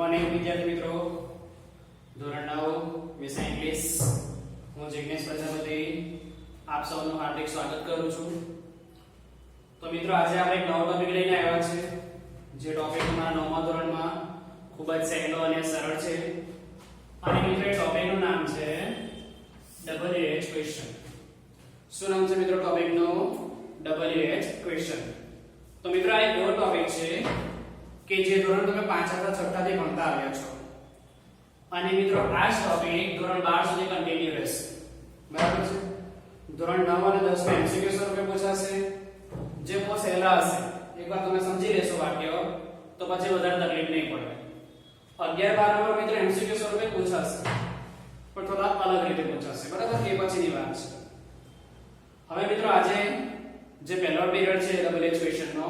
Morning વિદ્યાર્થી મિત્રો, ધોરણ 9 વિષય ઇંગ્લિશ. હું જિગ્નેશ પ્રજાપતિ આપ સૌનું હાર્દિક સ્વાગત કરું છું. તો મિત્રો આજે આપણે એક નવો ટોપિક લઈને આવ્યા છે, જે ટોપિક અમારા 9મા ધોરણમાં ખૂબ જ સહેલો અને સરળ છે. અને મિત્રો એ ટોપિકનું નામ છે WH ક્વેશ્ચન. શું નામ છે મિત્રો ટોપિકનું? WH question. તો મિત્રો આ એક એવો ટોપિક છે કે જે ધોરણ તમે 5 અથવા 6 થી ભણતા આવ્યા છો. અને મિત્રો આ જ ટોપિક ધોરણ 12 સુધી કન્ટિન્યુ રહેશે. બરાબર છે? ધોરણ 9 અને 10 માં MCQ સ્વરૂપે પૂછાશે, જે બહુ સહેલા હશે. એકવાર તમે સમજી લેશો વાક્ય તો પછી વધારે તકલીફ નહીં પડે. 11 12 માં મિત્રો MCQ સ્વરૂપે પૂછાશે, પણ થોડા અલગ રીતે પૂછાશે. બરાબર? એ પછીની વાત છે. હવે મિત્રો આજે જે પહેલો પીરિયડ છે WH ક્વેશ્ચનનો,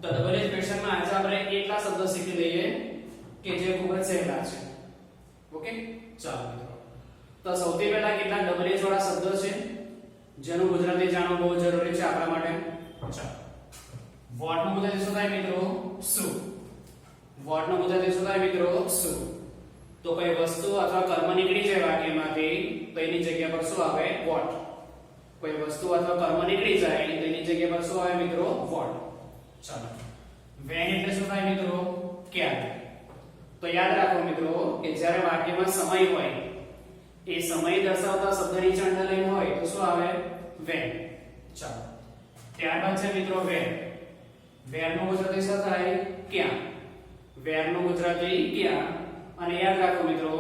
તો WH ક્વેશ્ચનમાં આજે આપણે એટલા શબ્દો શીખી લઈએ કે જે ખૂબ જ સહેલા છે. ઓકે, ચાલો મિત્રો. તો સૌથી પહેલા કેટલાક WH વાળા શબ્દો છે જેનું ગુજરાતી જાણવું બહુ જરૂરી છે આપણા માટે. ચાલો, વોટ નું ગુજરાતી શું થાય મિત્રો? શું. વોટ નું ગુજરાતી શું થાય મિત્રો? શું. તો કોઈ વસ્તુ અથવા કર્મ નીકળી જાય વાક્યમાંથી તો એની જગ્યા પર શું આવે? વોટ. કોઈ વસ્તુ અથવા કર્મ નીકળી જાય તો એની જગ્યા પર શું આવે મિત્રો? વોટ. ચાલો, વેન એટલે શું થાય મિત્રો? ક્યારે. તો યાદ રાખો મિત્રો કે જ્યારે વાક્યમાં સમય હોય, એ સમય દર્શાવતા શબ્દ નીચે અંડરલાઈન હોય તો શું આવે? વેન. ચાલો, ત્યારબાદ છે મિત્રો વેર. વેર નું ગુજરાતી શું થાય? ક્યાં. વેર નું ગુજરાતી ક્યાં. અને યાદ રાખો મિત્રો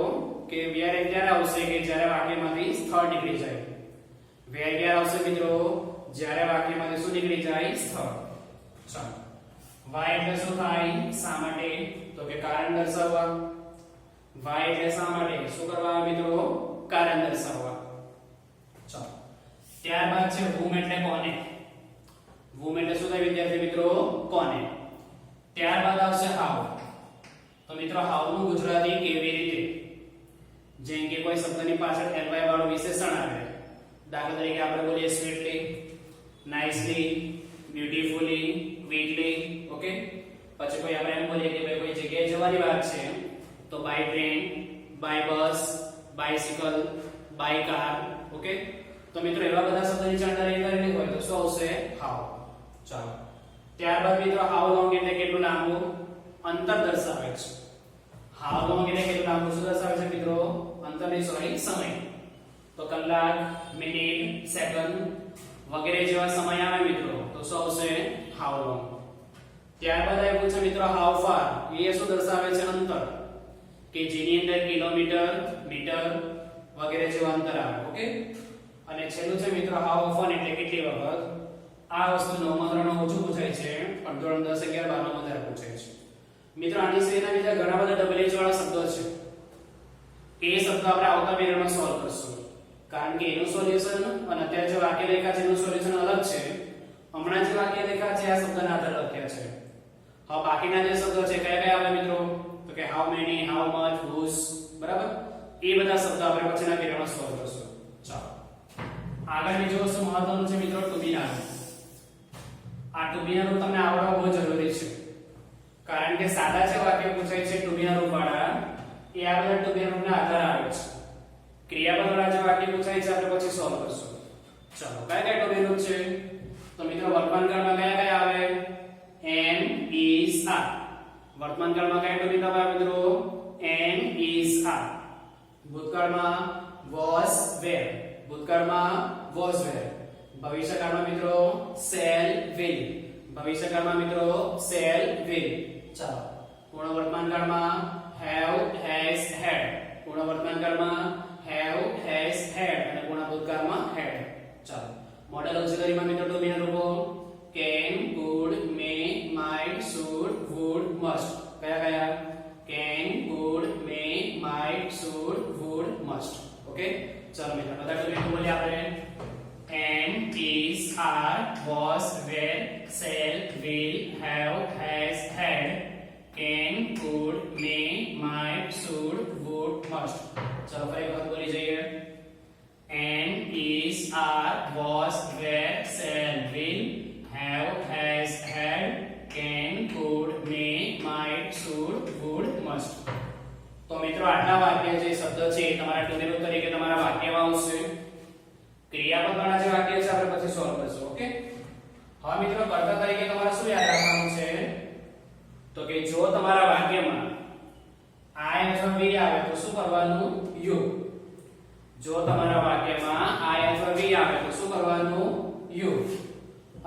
કે વેર ત્યારે આવશે કે જ્યારે વાક્યમાંથી સ્થળ નીકળી જાય. વેર ક્યારે આવશે મિત્રો? જ્યારે વાક્યમાંથી શું નીકળી જાય? સ્થળ. ચાલો, વાય એટલે શું થાય? શા માટે. તો કે કારણ દર્શાવવા. વાય એટલે શા માટે? શું કરવા મિત્રો? કારણ દર્શાવવા. ચાલો, ત્યારબાદ છે whom એટલે કોને. whom એટલે શું થાય વિદ્યાર્થી મિત્રો? કોને. ત્યારબાદ આવશે how. તો મિત્રો how નું ગુજરાતી કેવી રીતે. જેમ કે કોઈ શબ્દની પાછળ ly વાળું વિશેષણ આવે. દાખલા તરીકે આપણે બોલીએ સ્વીટલી, નાઇસલી, બ્યુટીફુલી, ક્વિકલી. ઓકે, પછી કોઈ આપણે એમ બોલીએ કે ભાઈ કોઈ જગ્યાએ જવાની વાત છે તો by train, by bus, bicycle, by car. Okay, તો મિત્રો એવા બધા શબ્દની જાણકારી કરેલી હોય તો શું આવશે? હાઉ. ચાલો, ત્યારબાદ મિત્રો હાઉ લોંગ એટલે કેટલું લાંબુ. અંતર દર્શાવે છે. હાઉ લોંગ એટલે કેટલું લાંબુ શું દર્શાવે છે મિત્રો? અંતર નહીં, સોરી, સમય. તો કલાક, મિનિટ, સેકન્ડ વગેરે જેવા સમય આવે મિત્રો તો શું આવશે? How long. ત્યારબાદ આવ્યું છે મિત્રો હાઉ ફાર. એ શું દર્શાવે છે? અંતર, કે જેની અંદર કિલોમીટર, મીટર વગેરે જેવા અંતર આવે. ઓકે, અને છેલ્લું છે મિત્રો હાઉ ઓફન એટલે કેટલી વખત. આ વસ્તુ 9મા ધોરણમાં ઓછું પૂછાય છે, પણ ધોરણ 10 11 12 માં વધારે પૂછાય છે. મિત્રો આની સિવાયના બીજા ઘણા બધા WH વાળા શબ્દો છે. એ શબ્દો આપણે આવતા પીરિયડમાં સોલ્વ કરશું, કારણ કે એનું સોલ્યુશન અને અત્યારે જે વાક્ય રેખા છે એનું સોલ્યુશન અલગ છે. હમણાં જે વાક્ય રેખા છે આ શબ્દના આધારે લખ્યા છે. હવે બાકીના જે શબ્દો છે કયા કયા આવે મિત્રો? તો કે how many, how much, whose. બરાબર? એ બધા શબ્દો આપણે પછીના પીરિયડમાં સોલ્વ કરશું. ચાલો, આગળ બીજો વસ્તુ મહત્વનું છે મિત્રો ટુ બી નાનું. આ ટુ બી નાનું તમને આવડવું બહુ જરૂરી છે, કારણ કે સાદા જે વાક્ય પૂછાય છે ટુ બી ના રૂપ વાળા, એ આ બધા ટુ બી ના રૂપના આધારે આવે છે. ક્રિયાપદ વાળા જે વાક્ય પૂછાય છે આપણે પછી સોલ્વ કરશું. ચાલો, કયા કયા ટુ બી રૂપ છે? તો મિત્રો વર્તમાન કાળમાં કયા કયા આવે? am, is, are. વર્તમાન કાળમાં કયા ટુ બી રૂપ આવે મિત્રો? am, is, are. ભૂતકાળમાં was, were. ભૂતકાળમાં was, were. ભવિષ્યકાળમાં મિત્રો shall, will. ભવિષ્યકાળમાં મિત્રો shall, will. ચાલો, પૂર્ણ વર્તમાન કાળમાં have, has, had. પૂર્ણ વર્તમાન કાળમાં have, has, had અને પૂર્ણ ભૂતકાળમાં had. ચાલો, મોડલ ઓક્સિલરીમાં મિત્રો ટુ બી ના રૂપો can, could, may, might, should, would, must. કયા કયા? can, could, may, might, should, would, must. Okay, ચાલો મિત્રો બધા ટુ બી બોલીએ આપણે. am, is, are, was, were, shall, will, have, has, had, can, could, may, might, should, would, must. चलो फरी एक बार बोली जाइए. am, is, are, was, were, shall, will, have, has, had, can, could, may, might, should, would, must. આટલા વાક્ય જે શબ્દ છે એ તમારા ટુ બી રૂપ તરીકે તમારા વાક્યમાં આવશે. ક્રિયાપદવાળા જે વાક્ય છે આપણે પછી સોલ્વ કરશું. ઓકે, હવે મિત્રો કર્તા તરીકે તમારે શું યાદ રાખવાનું છે તો કે જો તમારા વાક્યમાં I અથવા V આવે તો શું કરવાનું? યુ. જો તમારા વાક્યમાં I અથવા V આવે તો શું કરવાનું? યુ.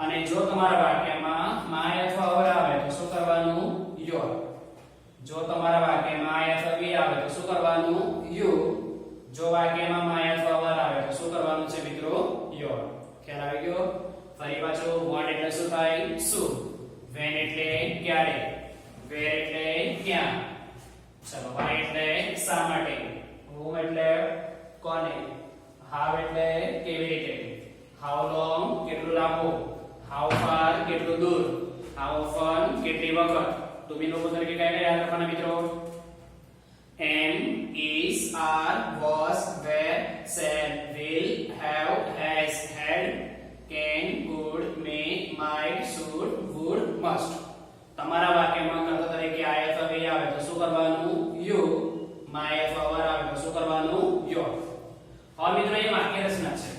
અને જો તમારા વાક્યમાં my અથવા our આવે તો શું કરવાનું? your. જો તમારા વાક્યમાં I અથવા V આવે તો શું કરવાનું? you. જો વાક્યમાં my અથવા our આવે તો શું કરવાનું છે મિત્રો? your. ખ્યાલ આવી ગયો? ફરી પાછું what એટલે શું થાય? શું. when એટલે ક્યારે. where એટલે ક્યાં. ચલો why એટલે શા માટે. whom એટલે કોને. how એટલે કેવી રીતે. how long કેટલું લાંબુ. how far કેટલું દૂર. how often કેટલી વખત. તો બી લોકો તરીકે કઈ કઈ યાદ રાખવાના મિત્રો? am, is, are, was, were, shall, will, have, has, had, can, could, may, might, should, would, must. તમારા વાક્યમાં કર્તા તરીકે I અથવા V આવે તો શું કરવાનું? you. my અથવા our આવે તો શું કરવાનું? your. હવે મિત્રો એ વાક્ય રચના છે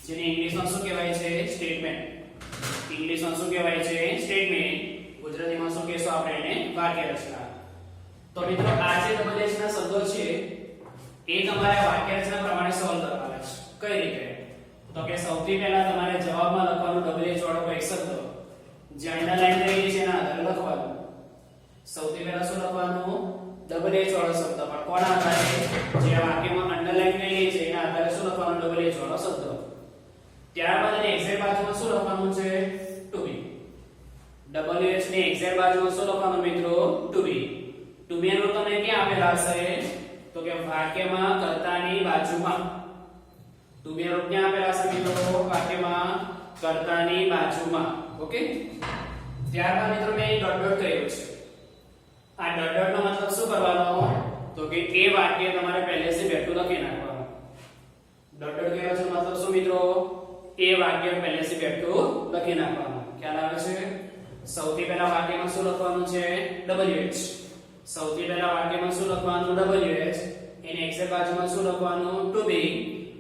જેને ઇંગ્લિશમાં શું કહેવાય છે? સ્ટેટમેન્ટ. ઇંગ્લિશમાં શું કહેવાય છે? સ્ટેટમેન્ટ. ગુજરાતીમાં શું કહેશું આપણે એને? વાક્ય રચના. તો મિત્રો આ જે ડબલ એચ ના શબ્દો છે એ તમારે વાક્ય રચના પ્રમાણે સોલ્વ કરવાના છે. કઈ રીતે? તો કે સૌથી પહેલા તમારે જવાબમાં લખવાનું ડબલ એચ વાળો કોઈ શબ્દ જે અંડરલાઈન કરેલી છે એના આધારે લખવાનું. સૌથી પહેલા શું લખવાનું? ડબલ એચ વાળો શબ્દ. પણ કોના આધારે? જે વાક્યમાં અંડરલાઈન કરેલી છે એના આધારે શું લખવાનું? ડબલ એચ વાળો શબ્દ. ત્યારબાદ એની એક્ઝેક્ટ બાજુમાં શું લખવાનું છે? ટુ બી. ડબલ એચ ની એક્ઝેક્ટ બાજુમાં શું લખવાનું મિત્રો? ટુ બી. ટુ બી નું તમને ક્યાં આપેલા હશે? તો કે વાક્યમાં કર્તાની બાજુમાં. ટુ બી નું ક્યાં આપેલા હશે મિત્રો? વાક્યમાં કર્તાની બાજુમાં. ઓકે, ત્યારબાદ મિત્રો મેં ડોટ ડોટ કર્યો છે. આ ડોટ ડોટ નો મતલબ શું કરવાનો? તો કે એ વાક્ય તમારે પહેલેથી બેઠું લખી નાખવાનું. ડોટ ડોટ કર્યો છે મતલબ શું મિત્રો? એ વાક્ય પહેલેથી બેઠું લખી નાખવાનું. ખ્યાલ આવે છે? સૌથી પહેલા વાક્યમાં શું લખવાનું છે? WH. સૌથી પહેલા વાક્યમાં શું લખવાનું? WH. એની એક્ઝેક્ટ બાજુમાં શું લખવાનું? ટુ બી.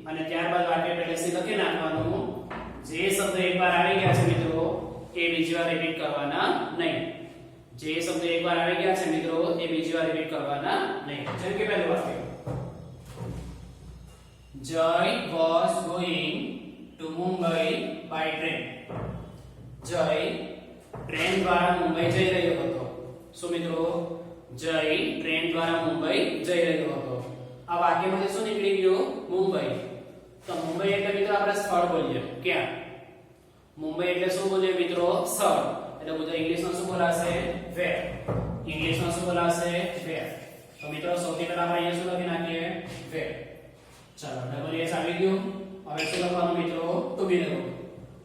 અને ત્યારબાદ વાક્ય પહેલેથી લખી નાખવાનું. જે શબ્દ એકવાર આવી ગયા છે મિત્રો એ બીજી વાર રિપીટ કરવાના નહીં. જે શબ્દ એકવાર આવી ગયા છે મિત્રો એ બીજી વાર રિપીટ કરવાના નહીં. જેમ કે પહેલું વાક્ય Jay was going to Mumbai by train. જય ટ્રેન દ્વારા મુંબઈ જઈ રહ્યો હતો. શું મિત્રો? જય ટ્રેન દ્વારા મુંબઈ જઈ રહ્યો હતો. આ વાક્યમાંથી શું નીકળી ગયું? મુંબઈ. તો મુંબઈ એટલે મિત્રો આપણે સ્થળ બોલીએ. ક્યાં? મુંબઈ એટલે શું બોલીએ મિત્રો? સ્થળ. એટલે ગુજરાતી ઇંગ્લિશમાં શું બોલાશે? where. ઇંગ્લિશમાં શું બોલાશે? where. તો મિત્રો સૌથી પહેલા આપણે અહીંયા શું લખી નાખીએ? where. ચાલો ડબલ એસ આવી ગયું. હવે શું લખવાનું મિત્રો? ટુ બી નું.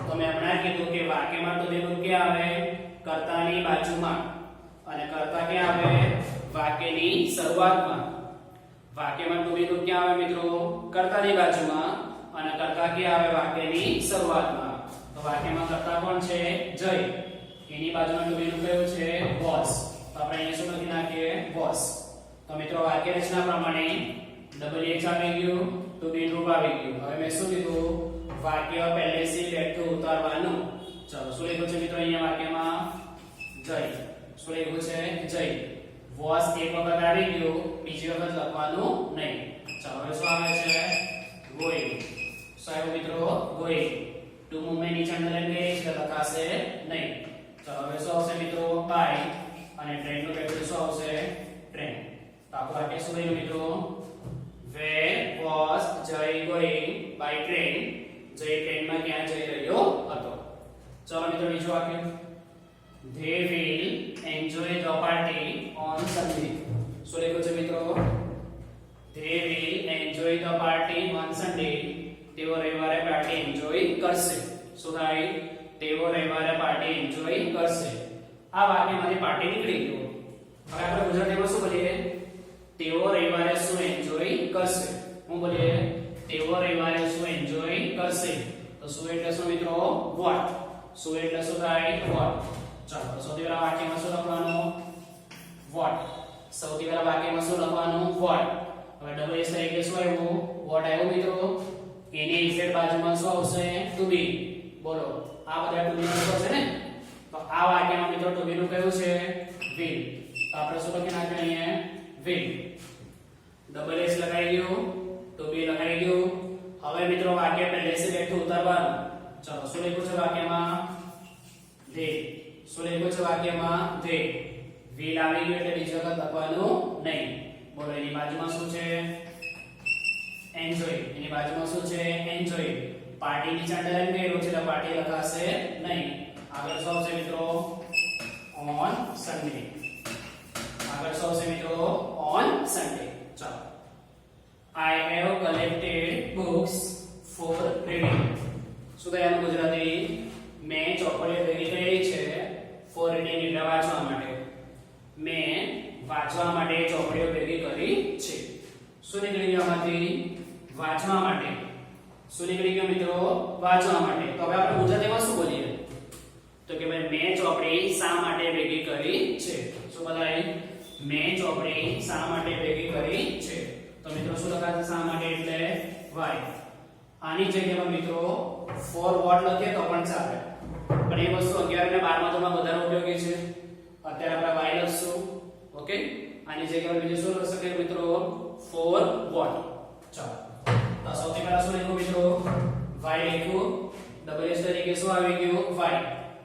તો મેં હમણાં કીધું કે વાક્યમાં ટુ બી નું ક્યાં આવે? કર્તાની બાજુમાં. અને કર્તા ક્યાં આવે? વાક્યની શરૂઆતમાં. વાક્યમાં ટુ બી નું ક્યાં આવે મિત્રો? કર્તાની બાજુમાં. અને કર્તા ક્યાં આવે? વાક્યની શરૂઆતમાં. તો વાક્યમાં કર્તા કોણ છે? જય. એની બાજુમાં ટુ બી નું કયું છે? was. તો આપણે અહીંયા શું લખી નાખીએ? was. તો મિત્રો વાક્ય રચના પ્રમાણે ડબલ એચ આવી ગયું, ટુ બી રૂપ આવી ગયું. હવે મેં શું કીધું? વાક્ય પહેલેથી બેઠું ઉતારવાનું. ચલો શું લખ્યું છે મિત્રો અહીંયા વાક્યમાં? જય. શું લખ્યું છે? જય. was એક વખત આવી ગયું, બીજી વખત લખવાનું નહીં. ચલો હવે શું આવે છે? going. શું આવ્યું મિત્રો? going. ટુ મુંબઈ નીચે અંડરલાઈન કરી છે લખાશે નહીં. ચલો હવે શું આવશે મિત્રો? by. અને ટ્રેન નું બેઠું શું આવશે? ટ્રેન. તો આપણું વાક્ય શું બન્યું મિત્રો? Where was Jay going by train? જય ટ્રેનમાં ક્યાં જઈ રહ્યો હતો? ચલો મિત્રો બીજું વાક્ય. They will enjoy the party on Sunday. શું લખ્યું છે મિત્રો? They will enjoy the party on Sunday. તેઓ રવિવારે પાર્ટી એન્જોય કરશે. શું થાય? તેઓ રવિવારે પાર્ટી એન્જોય કરશે. આ વાક્યમાંથી પાર્ટી નીકળી ગયો. હવે આપણે ગુજરાતીમાં શું બોલીએ? તેઓ રવિવારે શું એન્જોય કરશે? હું બોલીએ? તેઓ રવિવારે શું એન્જોય કરશે? તો શું એટલે શું મિત્રો? what. શું એટલે શું થાય? what. ચાલો તો સૌથી પહેલા વાક્યમાં શું લખવાનું? what. સૌથી પહેલા વાક્યમાં શું લખવાનું વોટ હવે ડબલ એસ તરીકે શું આવ્યું વોટ આવ્યું મિત્રો એની એક્ઝેક્ટ બાજુમાં શું આવશે ટુ બી બોલો આ બધા ટુ બી નું છે ને તો આ વાક્યમાં મિત્રો ટુ બી નું કયું છે વિલ તો આપણે શું લખી નાખ્યું અહીંયા વિલ ડબલ એસ લગાઈ ગયું ટુ બી લગાઈ ગયું હવે મિત્રો વાક્ય પહેલેથી બેઠું ઉતારવાનું ચલો શું લખ્યું છે વાક્યમાં they શું લખ્યું છે વાક્યમાં they will આવી ગયું એટલે બીજી વખત લખવાનું નહીં બોલો એની બાજુમાં શું છે એન્જોય એની બાજુમાં શું છે એન્જોય પાર્ટી ની અંડરલાઈન કર્યું છે એટલે પાર્ટી લખાશે નહીં આગળ શું આવશે મિત્રો ઓન સન્ડે આગળ શું આવશે મિત્રો ઓન સન્ડે ચાલો I have collected books for reading શું કહેવાનું ગુજરાતી મેં ચોપડીઓ ભેગી કરી છે ફોર રીડિંગ એટલે વાંચવા માટે મેં વાંચવા માટે ચોપડીઓ ભેગી કરી છે શું નીકળી ગયું આમાંથી વાંચવા માટે શું નીકળી ગયું મિત્રો વાંચવા માટે તો હવે આપણે ગુજરાતીમાં શું બોલીએ તો કે ભાઈ મેં ચોપડી શા માટે ભેગી કરી છે શું બધાય મેં ચોપડી શા માટે ભેગી કરી છે તો મિત્રો શું લખાશે શા માટે એટલે why આની જગ્યામાં મિત્રો for what લખીએ તો પણ ચાલે પણ એ વસ્તુ 11 અને 12મા ધોરણમાં વધારે ઉપયોગી છે અત્યારે આપણે why લખશું ઓકે આની જગ્યામાં બીજું શું લખી શકીએ મિત્રો for what ચાલો તો સૌથી પહેલા શું લખ્યું મિત્રો why લખ્યું ડબલ એસ તરીકે શું આવી ગયું why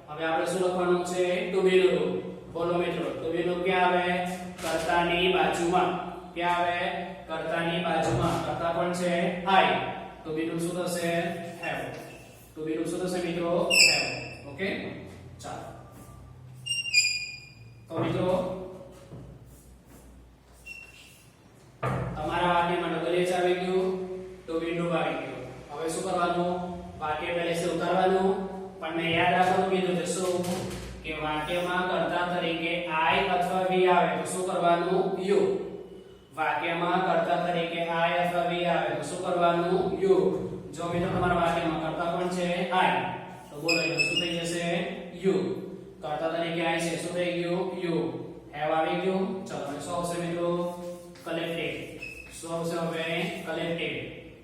હવે આપણે શું લખવાનું છે ટુ બી નું રૂપ બોલો મિત્રો ટુ બી નું ક્યાં આવે કર્તાની બાજુમાં ક્યાં આવે કર્તાની બાજુમાં કર્તા પણ છે I ટુ બી નું શું થશે have ટુ બી નું શું થશે મિત્રો have ઓકે ચાલો તો મિત્રો તમારા વાક્યમાં ડબલ એચ આવી ગયું ટુ બી નું આવી ગયું હવે શું કરવાનું વાક્ય પહેલેથી ઉતારવાનું પણ મેં યાદ રાખવાનું કીધું છે શું કે વાક્યમાં કર્તા તરીકે I અથવા we આવે તો શું કરવાનું you વાક્યમાં કર્તા તરીકે I અથવા we આવે તો શું કરવાનું you જો મિત્રો તમારા વાક્યમાં કર્તા પણ છે I તો બોલો એટલે શું થઈ જશે you કર્તા તરીકે I છે શું થઈ ગયું you have આવી ગયું ચલો હવે શું આવશે મિત્રો collected શું આવશે હવે collected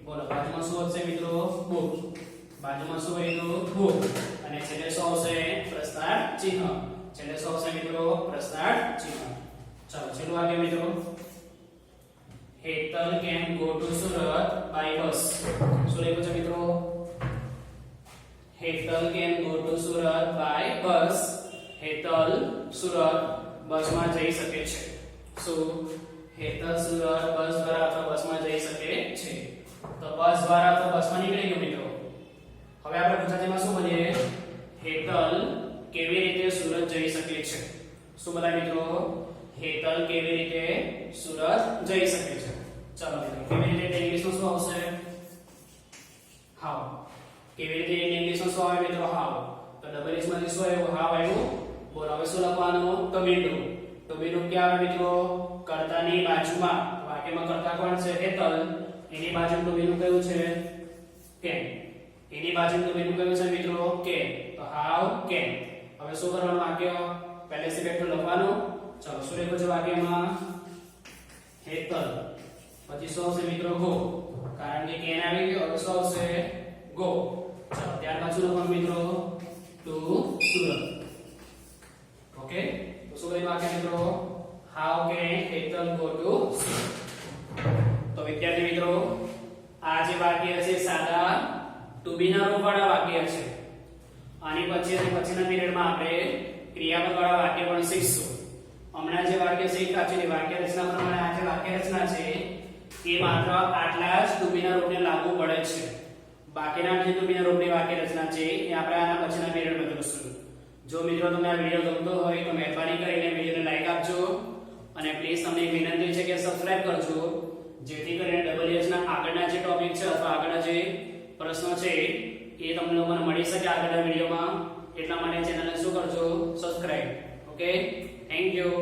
બોલો બાજુમાં શું આવશે મિત્રો book બાજુમાં શું આવ્યું book અને છેલ્લે શું આવશે પ્રસ્તાર ચિહ્ન છેલ્લે શું આવશે મિત્રો પ્રસ્તાર ચિહ્ન ચલો છેલ્લું વાક્ય મિત્રો Hetal can go to Surat by bus શું લખ્યું છે મિત્રો Hetal can go to Surat by bus Hetal Surat બસમાં જઈ શકે છે શું હેતલ સુરત બસ દ્વારા અથવા બસમાં જઈ શકે છે તો બસ દ્વારા અથવા બસમાં નીકળી ગયું મિત્રો હવે આપણે ગુજરાતીમાં શું બોલીએ હેતલ કેવી રીતે સુરત જઈ શકે છે શું બોલાય મિત્રો હેતલ કેવી રીતે સુરત જઈ શકે છે ચાલો મિત્રો કેવી રીતે ઇંગ્લિશમાં શું આવશે હાઉ કેવી રીતે ઇંગ્લિશમાં શું આવે મિત્રો હાઉ તો ડબલ એસ માંથી શું આવ્યું હાઉ આવ્યું બોલો હવે શું લખવાનું ટુ બી નું ક્યાં આવે મિત્રો કર્તાની બાજુમાં વાક્યમાં કર્તા કોણ છે હેતલ એની બાજુ ટુ બી નું કયું છે કેન એની બાજુ ટુ બી નું કયું છે મિત્રો કેન તો હાઉ કેન હવે શું કરવાનું વાક્ય પહેલેથી બેઠું લખવાનું ચલો શું લખ્યું છે વાક્યમાં હેતલ પછી શું આવશે મિત્રો ગો કારણ કે કેન આવી ગયો હવે શું આવશે ગો ચલો ત્યારબાદ શું લખવાનું મિત્રો ટુ સુરત ઓકે તો શું લખ્યું વાક્ય મિત્રો how can Hetal go to Surat તો વિદ્યાર્થી મિત્રો આ જે વાક્ય છે સાદા ટુ બી ના રૂપવાળા વાક્ય છે આની પછીના પીરિયડમાં આપણે ક્રિયાપદ વાળા વાક્ય પણ શીખશું હમણાં જે વાક્ય શીખ્યા છે વાક્ય રચના પ્રમાણે આ જે વાક્ય રચના છે એ માત્ર આટલા જ ટુ બી ના રૂપને લાગુ પડે છે બાકીના જે ટુ બી ના રૂપની વાક્ય રચના છે એ આપણે આના પછીના પીરિયડમાં જોઈશું જો મિત્રો તમને આ વિડિયો ગમતો હોય તો મહેરબાની કરીને વિડિયોને લાઈક આપજો અને પ્લીઝ તમને એક વિનંતી છે કે સબસ્ક્રાઇબ કરજો જેથી કરીને ડબલ એચ ના આગળના જે ટોપિક છે અથવા આગળના જે પ્રશ્નો છે એ તમને લોકોને મળી શકે આગળના વિડિયોમાં એટલા માટે ચેનલને શું કરજો સબસ્ક્રાઇબ ઓકે થેન્ક યુ